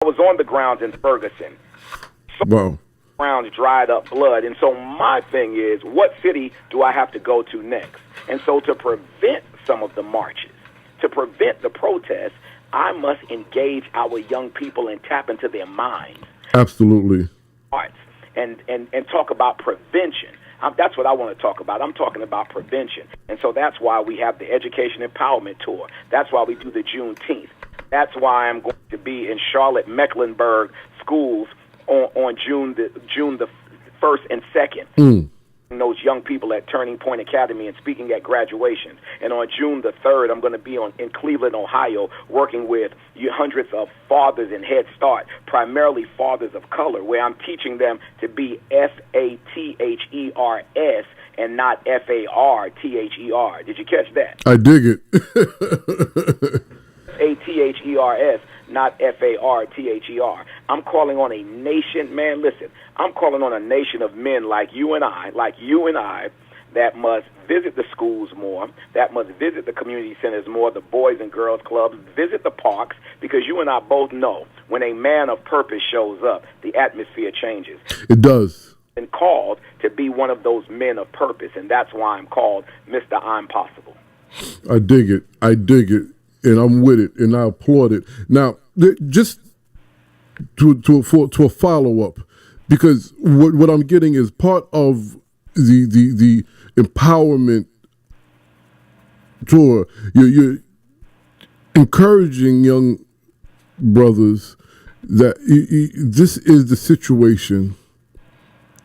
I was on the grounds in Ferguson. So Wow. grounds dried up blood. And so my thing is, what city do I have to go to next? And so to prevent some of the marches, to prevent the protests, I must engage our young people and tap into their minds. Absolutely. Arts and talk about prevention. That's what I want to talk about. I'm talking about prevention. And so that's why we have the Education Empowerment Tour. That's why we do the Juneteenth. That's why I'm going to be in Charlotte Mecklenburg schools on June the 1st and 2nd. Those young people at Turning Point Academy and speaking at graduations. And on June the 3rd, I'm going to be in Cleveland, Ohio, working with hundreds of fathers in Head Start, primarily fathers of color, where I'm teaching them to be FATHERS and not FARTHER. Did you catch that? I dig it. FATHERS, not FARTHER. I'm calling on a nation, man, listen, I'm calling on a nation of men like you and I, that must visit the schools more, that must visit the community centers more, the boys and girls clubs, visit the parks, because you and I both know when a man of purpose shows up, the atmosphere changes. It does. And called to be one of those men of purpose, and that's why I'm called Mr. I'm Possible. I dig it. I dig it. And I'm with it, and I applaud it. Now, just to a follow-up, because what I'm getting is part of the empowerment tour. You're encouraging young brothers that this is the situation.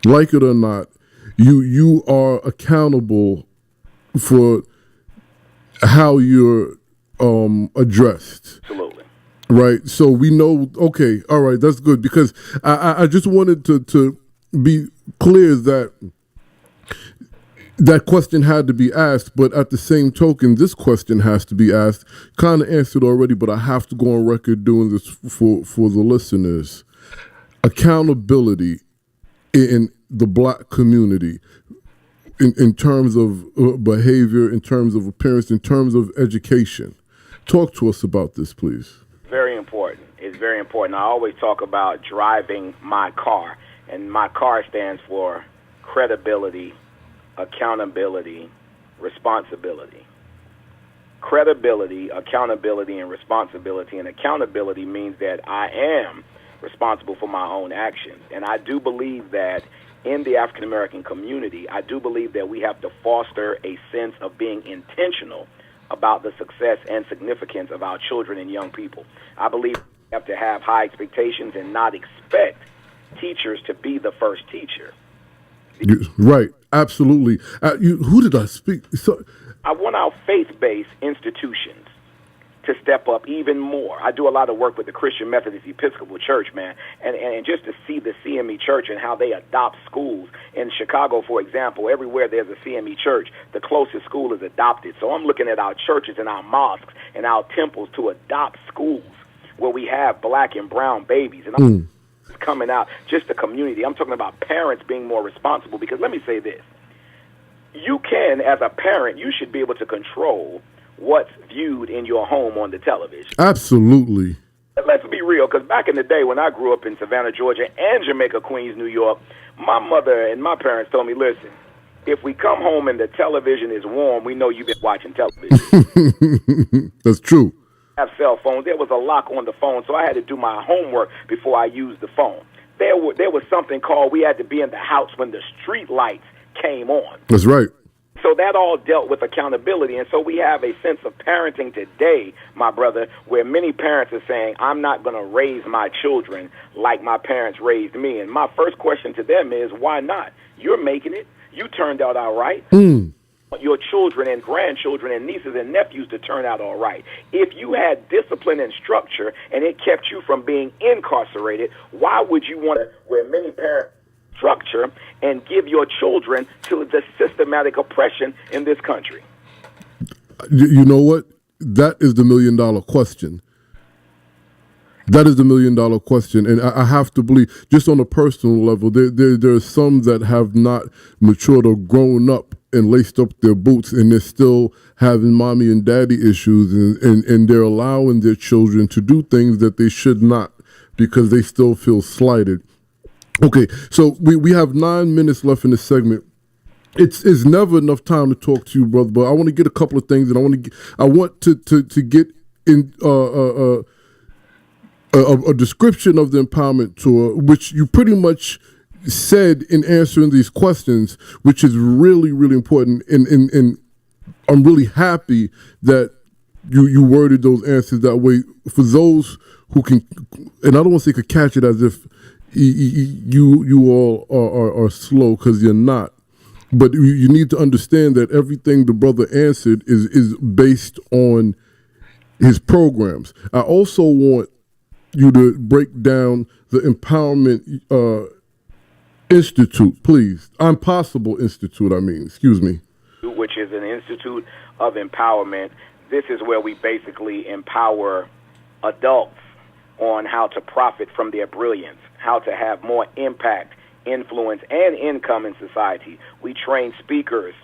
Like it or not, you are accountable for how you're addressed. Absolutely. Right. So we know, okay, all right, that's good, because I just wanted to be clear that that question had to be asked, but at the same token, this question has to be asked. Kind of answered already, but I have to go on record doing this for the listeners. Accountability in the black community. In terms of behavior, in terms of appearance, in terms of education. Talk to us about this, please. Very important. It's very important. I always talk about driving my car, and my car stands for credibility, accountability, responsibility. Credibility, accountability, and responsibility. And accountability means that I am responsible for my own actions. And I do believe that in the African American community, I do believe that we have to foster a sense of being intentional about the success and significance of our children and young people. I believe we have to have high expectations and not expect teachers to be the first teacher. Right, absolutely. Who did I speak? I want our faith-based institutions to step up even more. I do a lot of work with the Christian Methodist Episcopal Church, man, and just to see the CME Church and how they adopt schools. In Chicago, for example, everywhere there's a CME Church, the closest school is adopted. So I'm looking at our churches and our mosques and our temples to adopt schools where we have black and brown babies. And I'm coming out, just the community. I'm talking about parents being more responsible, because let me say this. You can, as a parent, you should be able to control what's viewed in your home on the television. Absolutely. Let's be real, because back in the day when I grew up in Savannah, Georgia, and Jamaica, Queens, New York, my mother and my parents told me, listen, if we come home and the television is warm, we know you've been watching television. That's true. Have cell phones. There was a lock on the phone, so I had to do my homework before I used the phone. There was something called, we had to be in the house when the street lights came on. That's right. So that all dealt with accountability. And so we have a sense of parenting today, my brother, where many parents are saying, I'm not going to raise my children like my parents raised me. And my first question to them is, why not? You're making it. You turned out all right. Your children and grandchildren and nieces and nephews to turn out all right. If you had discipline and structure and it kept you from being incarcerated, why would you want to, where many parents structure and give your children to the systematic oppression in this country? You know what? That is the $1 million question. That is the $1 million question. And I have to believe, just on a personal level, there are some that have not matured or grown up and laced up their boots, and they're still having mommy and daddy issues, and they're allowing their children to do things that they should not because they still feel slighted. Okay, so we have 9 minutes left in this segment. It's never enough time to talk to you, brother. But I want to get a couple of things, and I want to get in a description of the empowerment tour, which you pretty much said in answering these questions, which is really, really important. And I'm really happy that you worded those answers that way for those who can. And I don't want to say could catch it as if you all are slow, because you're not. But you need to understand that everything the brother answered is based on his programs. I also want you to break down the Empowerment Institute, please. Impossible Institute, excuse me. Which is an institute of empowerment. This is where we basically empower adults on how to profit from their brilliance, how to have more impact, influence, and income in society. We train speakers.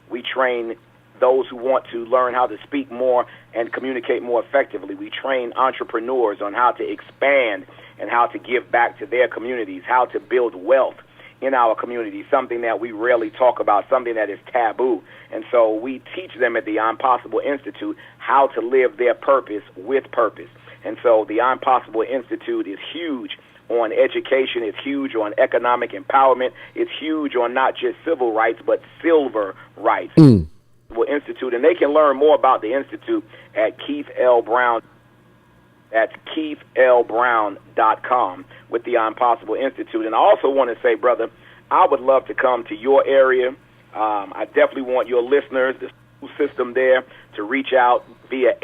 We train those who want to learn how to speak more and communicate more effectively. We train entrepreneurs on how to expand and how to give back to their communities, how to build wealth in our community, something that we rarely talk about, something that is taboo. And so we teach them at the Impossible Institute how to live their purpose with purpose. And so the Impossible Institute is huge on education, it's huge on economic empowerment, it's huge on not just civil rights, but silver rights. Institute, and they can learn more about the Institute at Keith L. Brown. That's KeithLBrown.com with the Impossible Institute. And I also want to say, brother, I would love to come to your area. I definitely want your listeners, the school system there, to reach out via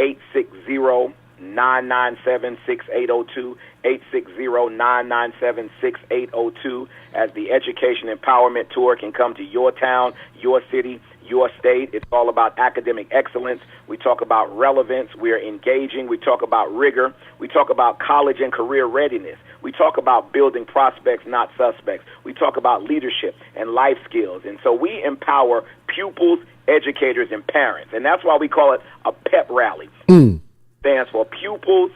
860-997-6802, 860-997-6802, as the Education Empowerment Tour can come to your town, your city, your state. It's all about academic excellence. We talk about relevance. We're engaging. We talk about rigor. We talk about college and career readiness. We talk about building prospects, not suspects. We talk about leadership and life skills. And so we empower pupils, educators, and parents. And that's why we call it a pep rally. Stands for pupils,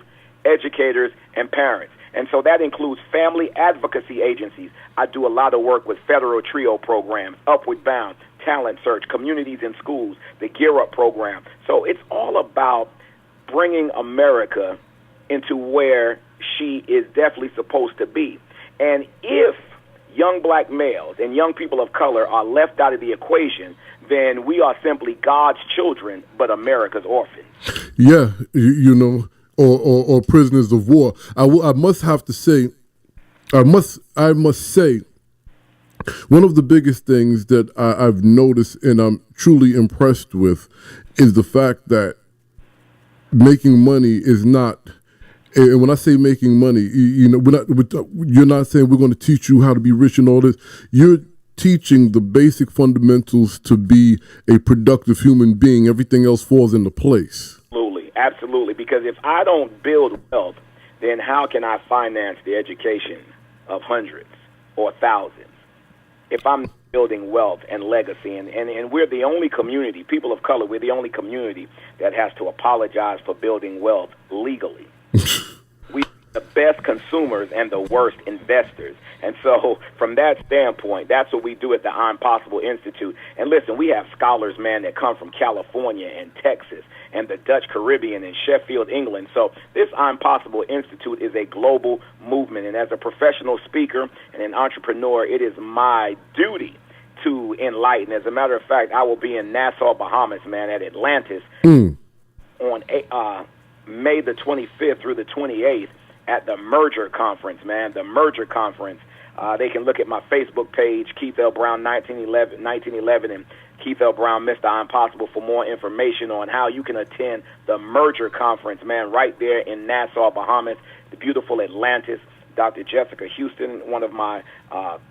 educators, and parents. And so that includes family advocacy agencies. I do a lot of work with federal TRIO programs, Upward Bound, Talent Search, Communities in Schools, the Gear Up program. So it's all about bringing America into where she is definitely supposed to be. And if young black males and young people of color are left out of the equation, then we are simply God's children, but America's orphans. Yeah, you know, or prisoners of war. I must say, one of the biggest things that I've noticed and I'm truly impressed with is the fact that making money is not. And when I say making money, you're not saying we're going to teach you how to be rich and all this. You're teaching the basic fundamentals to be a productive human being. Everything else falls into place. Absolutely. Because if I don't build wealth, then how can I finance the education of hundreds or thousands? If I'm building wealth and legacy, and we're the only community, people of color, we're the only community that has to apologize for building wealth legally. We are the best consumers and the worst investors. And so from that standpoint, that's what we do at the Impossible Institute. And listen, we have scholars, man, that come from California and Texas and the Dutch Caribbean and Sheffield, England. So this Impossible Institute is a global movement. And as a professional speaker and an entrepreneur, it is my duty to enlighten. As a matter of fact, I will be in Nassau, Bahamas, man, at Atlantis on May the 25th through the 28th at the Merger Conference, man, the Merger Conference. They can look at my Facebook page, Keith L. Brown 1911, and Keith L. Brown, Mr. Impossible, for more information on how you can attend the Merger Conference, man, right there in Nassau, Bahamas, the beautiful Atlantis. Dr. Jessica Houston, one of my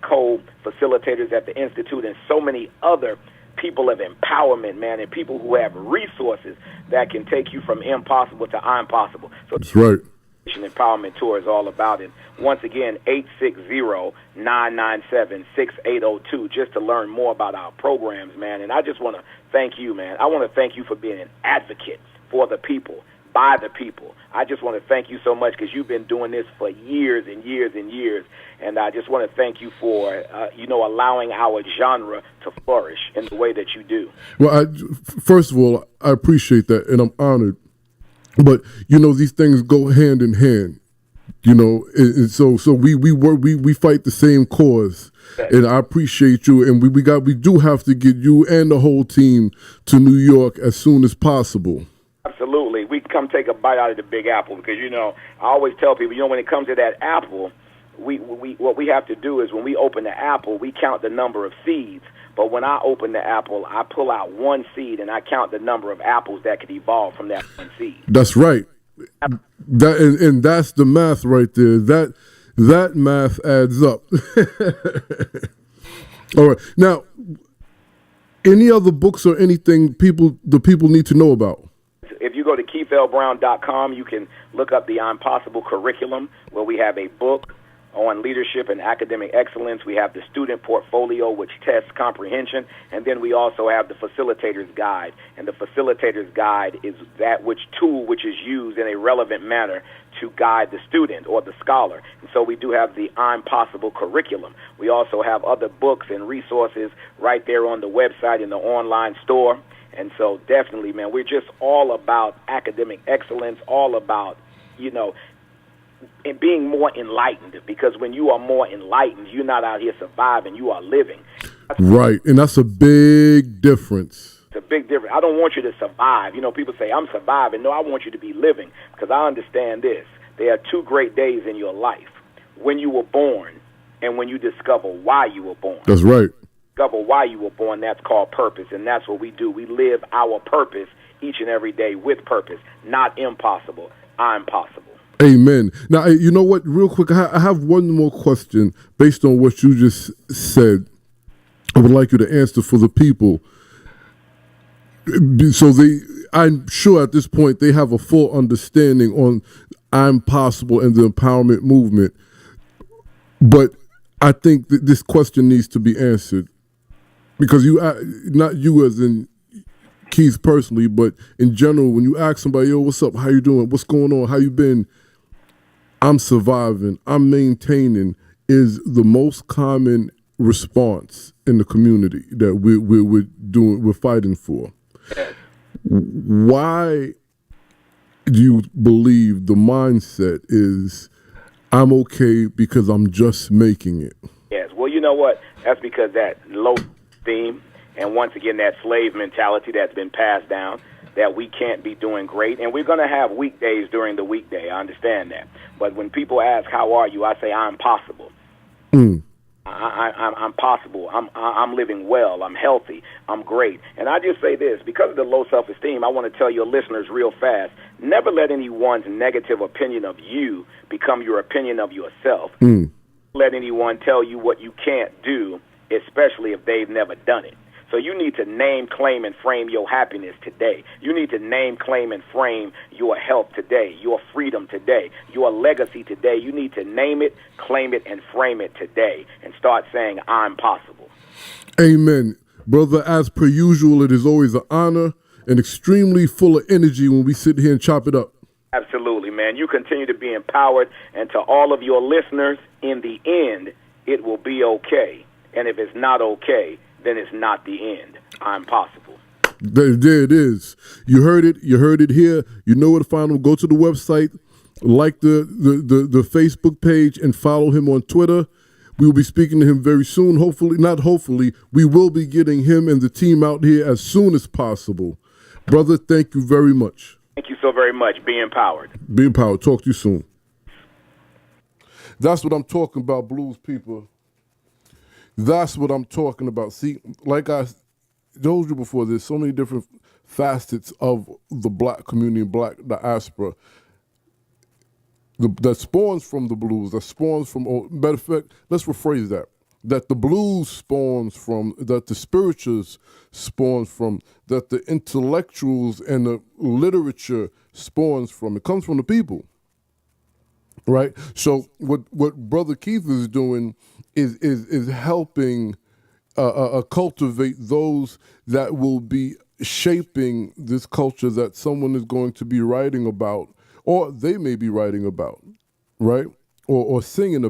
co-facilitators at the Institute, and so many other people of empowerment, man, and people who have resources that can take you from impossible to impossible. So that's right. Empowerment Tour is all about it. Once again, 860-997-6802, just to learn more about our programs, man. And I just want to thank you, man. I want to thank you for being an advocate for the people, by the people. I just want to thank you so much because you've been doing this for years and years and years. And I just want to thank you for, allowing our genre to flourish in the way that you do. Well, first of all, I appreciate that, and I'm honored. But these things go hand in hand. And so we fight the same cause, and I appreciate you. And we do have to get you and the whole team to New York as soon as possible. Absolutely, we can come take a bite out of the Big Apple because I always tell people, when it comes to that apple, we what we have to do is when we open the apple, we count the number of seeds. But when I open the apple, I pull out one seed and I count the number of apples that could evolve from that one seed. That's right. And that's the math right there. That math adds up. All right. Now, any other books or anything the people need to know about? If you go to KeithLBrown.com, you can look up the I'm Possible curriculum, where we have a book on leadership and academic excellence. We have the student portfolio, which tests comprehension, and then we also have the facilitator's guide. And the facilitator's guide is that tool which is used in a relevant manner to guide the student or the scholar. And so we do have the I'm Possible curriculum. We also have other books and resources right there on the website in the online store. And so definitely, man, we're just all about academic excellence, all about, and being more enlightened, because when you are more enlightened, you're not out here surviving, you are living. Right, and that's a big difference. It's a big difference. I don't want you to survive. People say, I'm surviving. No, I want you to be living, because I understand this. There are two great days in your life: when you were born and when you discover why you were born. That's right. Discover why you were born, that's called purpose, and that's what we do. We live our purpose each and every day with purpose, not impossible. I'm possible. Amen. Now, you know what? Real quick, I have one more question based on what you just said. I would like you to answer for the people. So I'm sure at this point they have a full understanding on I'm Possible and the empowerment movement. But I think that this question needs to be answered because not you as in Keith personally, but in general, when you ask somebody, yo, what's up? How you doing? What's going on? How you been? I'm surviving. I'm maintaining is the most common response in the community that we're fighting for. Why do you believe the mindset is I'm okay because I'm just making it? Yes. Well, you know what? That's because that low esteem and once again that slave mentality that's been passed down, that we can't be doing great. And we're going to have weekdays during the weekday. I understand that. But when people ask, how are you? I say, I'm possible. I'm possible. I'm living well. I'm healthy. I'm great. And I just say this, because of the low self-esteem, I want to tell your listeners real fast, never let anyone's negative opinion of you become your opinion of yourself. Let anyone tell you what you can't do, especially if they've never done it. So you need to name, claim, and frame your happiness today. You need to name, claim, and frame your health today, your freedom today, your legacy today. You need to name it, claim it, and frame it today and start saying, I'm possible. Amen. Brother, as per usual, it is always an honor and extremely full of energy when we sit here and chop it up. Absolutely, man. You continue to be empowered. And to all of your listeners, in the end, it will be okay. And if it's not okay, then it's not the end. I'm possible. There it is. You heard it. You heard it here. You know where to find him. Go to the website, like the Facebook page, and follow him on Twitter. We will be speaking to him very soon. Hopefully, not hopefully, we will be getting him and the team out here as soon as possible. Brother, thank you very much. Thank you so very much. Be empowered. Be empowered. Talk to you soon. That's what I'm talking about, blues people. That's what I'm talking about. See, like I told you before, there's so many different facets of the black community, black diaspora, that spawns from the blues, that spawns from, matter of fact, let's rephrase that the blues spawns from, that the spirituals spawns from, that the intellectuals and the literature spawns from. It comes from the people, right? So what Brother Keith is doing is helping cultivate those that will be shaping this culture that someone is going to be writing about, or they may be writing about, right? Or singing